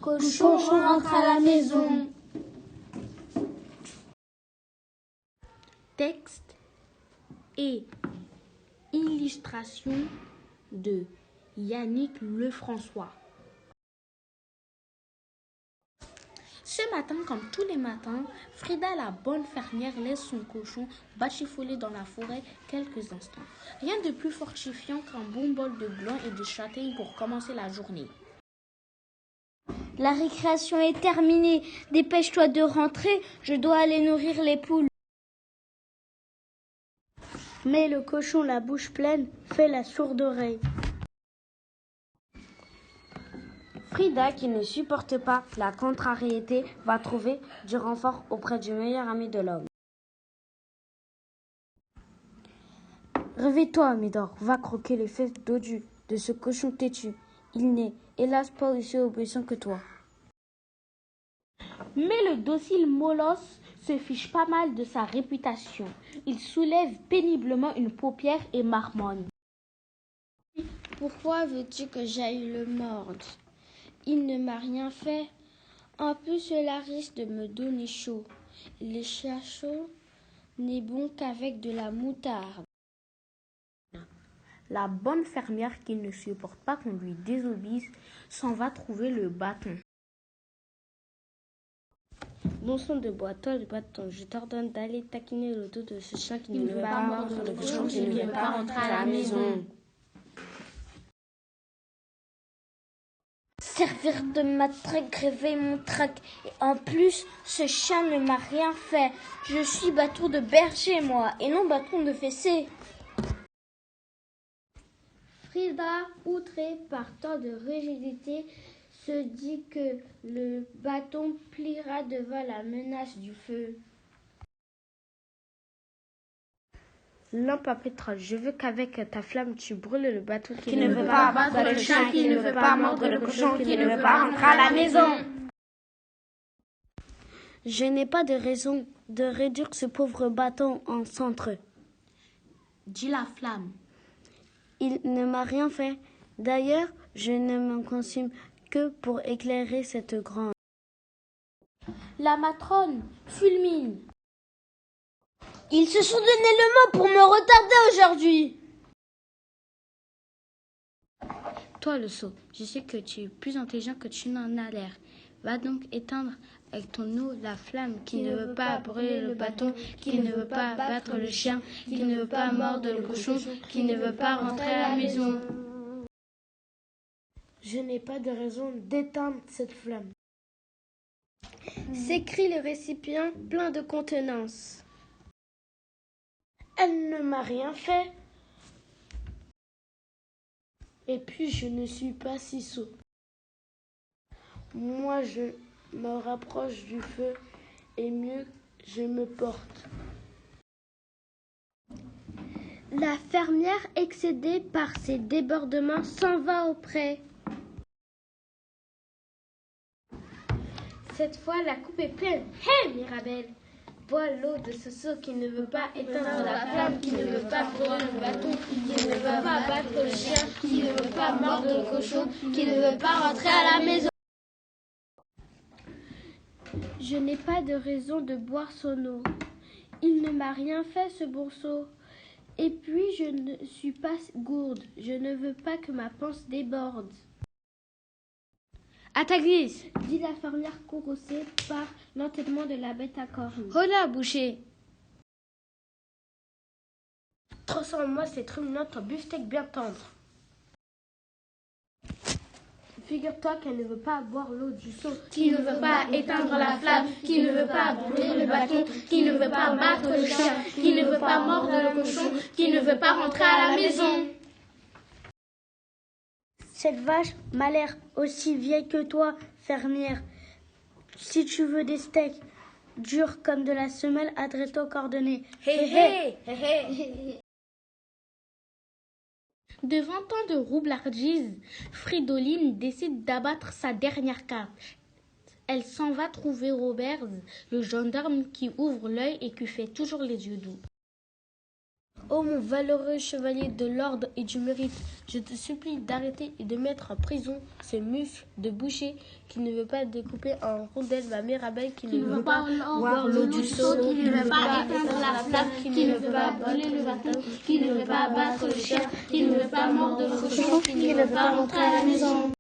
Cochon rentre à la maison. Texte et illustration de Yannick Lefrançois. Ce matin, comme tous les matins, Frida, la bonne fermière, laisse son cochon bachifouler dans la forêt quelques instants. Rien de plus fortifiant qu'un bon bol de gland et de châtaigne pour commencer la journée. La récréation est terminée. Dépêche-toi de rentrer, je dois aller nourrir les poules. Mais le cochon, la bouche pleine, fait la sourde oreille. Frida, qui ne supporte pas la contrariété, va trouver du renfort auprès du meilleur ami de l'homme. Réveille-toi, Médor, va croquer les fesses dodues de ce cochon têtu. Il n'est, hélas, pas aussi obéissant que toi. Mais le docile molosse se fiche pas mal de sa réputation. Il soulève péniblement une paupière et marmonne. Pourquoi veux-tu que j'aille le mordre? Il ne m'a rien fait. En plus, cela risque de me donner chaud. Le chat chaud n'est bon qu'avec de la moutarde. La bonne fermière, qui ne supporte pas qu'on lui désobéisse, s'en va trouver le bâton. Bon sang de bois, toi le bâton, je t'ordonne d'aller taquiner le dos de ce chien qui ne veut pas mordre le cochon, qui ne veut pas rentrer à la maison. Servir de matraque, réveille mon trac. Et en plus, ce chien ne m'a rien fait. Je suis bâton de berger, moi, et non bâton de fessée. Frida, outrée par tant de rigidité, se dit que le bâton pliera devant la menace du feu. Lampe à pétrole, je veux qu'avec ta flamme tu brûles le bâton Qui ne veut pas abattre le chien, qui ne veut pas mordre le cochon, qui ne veut pas rentrer à la maison. Je n'ai pas de raison de réduire ce pauvre bâton en cendre. Dit la flamme. Il ne m'a rien fait. D'ailleurs, je ne m'en consume que pour éclairer cette grange. La matrone fulmine. Ils se sont donné le mot pour me retarder aujourd'hui. Toi, le sot, je sais que tu es plus intelligent que tu n'en as l'air. Va donc éteindre avec ton eau la flamme qui ne veut pas brûler le bâton, qui ne veut pas battre le chien, qui ne veut pas mordre le cochon, qui ne veut pas rentrer à la maison. Je n'ai pas de raison d'éteindre cette flamme. S'écrie le récipient plein de contenance. Elle ne m'a rien fait. Et puis je ne suis pas si sot. Moi je me rapproche du feu et mieux je me porte. La fermière, excédée par ces débordements, s'en va auprès. Cette fois, la coupe est pleine. Hé, Mirabelle! Bois l'eau de ce seau qui ne veut pas éteindre la flamme, qui ne veut pas brûler le bâton, qui ne veut pas battre le chien, qui ne veut pas mordre le cochon, qui ne veut pas rentrer à la maison. Je n'ai pas de raison de boire son eau. Il ne m'a rien fait, ce bourseau. Et puis, je ne suis pas gourde. Je ne veux pas que ma panse déborde. À ta glisse! Dit la fermière courroucée par l'entêtement de la bête à cornes. Hola, boucher! Transforme-moi cette ruminante en beefsteak bien tendre. Figure-toi qu'elle ne veut pas boire l'eau du seau, Qui ne veut pas éteindre la flamme, qui ne veut pas brûler le bâton, qui ne veut pas battre le chien, qui ne veut pas mordre le cochon, qui ne veut pas rentrer à la maison. Cette vache m'a l'air aussi vieille que toi, fermière. Si tu veux des steaks durs comme de la semelle, adresse-toi aux coordonnées. Hé hé hé. Devant tant de roublardises, Fridoline décide d'abattre sa dernière carte. Elle s'en va trouver Robert, le gendarme qui ouvre l'œil et qui fait toujours les yeux doux. Ô mon valeureux chevalier de l'ordre et du mérite, je te supplie d'arrêter et de mettre en prison ce mufle de boucher qui ne veut pas découper en rondelles ma Mirabelle, qui ne veut pas boire l'eau du seau, qui ne veut pas éteindre la flamme, qui ne veut pas brûler le bâton, qui ne veut pas battre le chien, qui ne veut pas mordre le cochon, qui ne veut pas rentrer à la maison.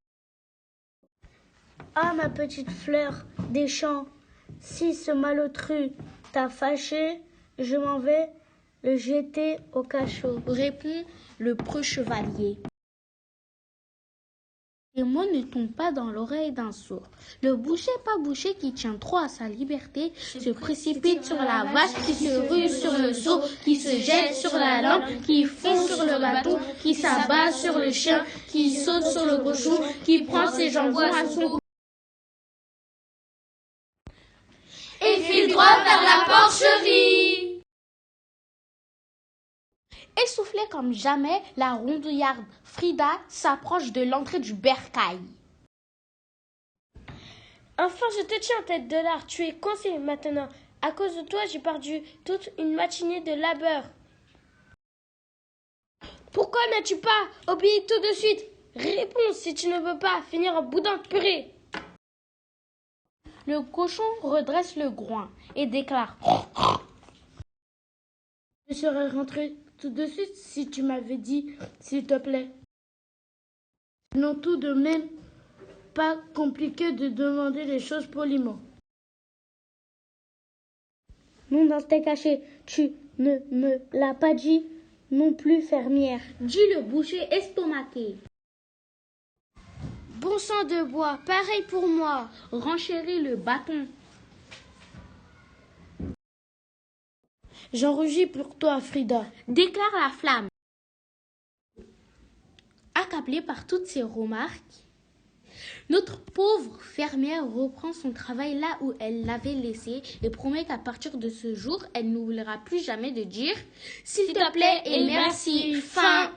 Ah, ma petite fleur des champs, si ce malotru t'a fâché, je m'en vais le jeter au cachot. Répond le preux chevalier. Les mots ne tombent pas dans l'oreille d'un sourd. Le boucher pas boucher qui tient trop à sa liberté se précipite sur la vache, qui se rue sur le seau, qui se jette sur la lampe, qui fond sur le bâton, qui s'abat sur le chien, qui saute sur le cochon, qui prend ses jambons à son cou et file droit vers la porcherie. Essoufflée comme jamais, la rondouillarde Frida s'approche de l'entrée du bercail. Enfin, je te tiens, tête de lard, tu es coincé maintenant. À cause de toi, j'ai perdu toute une matinée de labeur. Pourquoi n'as-tu pas obéi tout de suite? Réponds si tu ne veux pas finir en boudin de purée. Le cochon redresse le groin et déclare: Je serais rentré tout de suite si tu m'avais dit, s'il te plaît. Non, tout de même pas compliqué de demander les choses poliment. Non, dans tes cachets, tu ne me l'as pas dit non plus, fermière. dit le boucher estomaqué. Bon sang de bois, pareil pour moi. Renchérit le bâton. J'en rougis pour toi, Frida. Déclare la flamme. Accablée par toutes ces remarques, notre pauvre fermière reprend son travail là où elle l'avait laissé et promet qu'à partir de ce jour, elle n'oubliera plus jamais de dire « S'il te plaît et merci, fin ».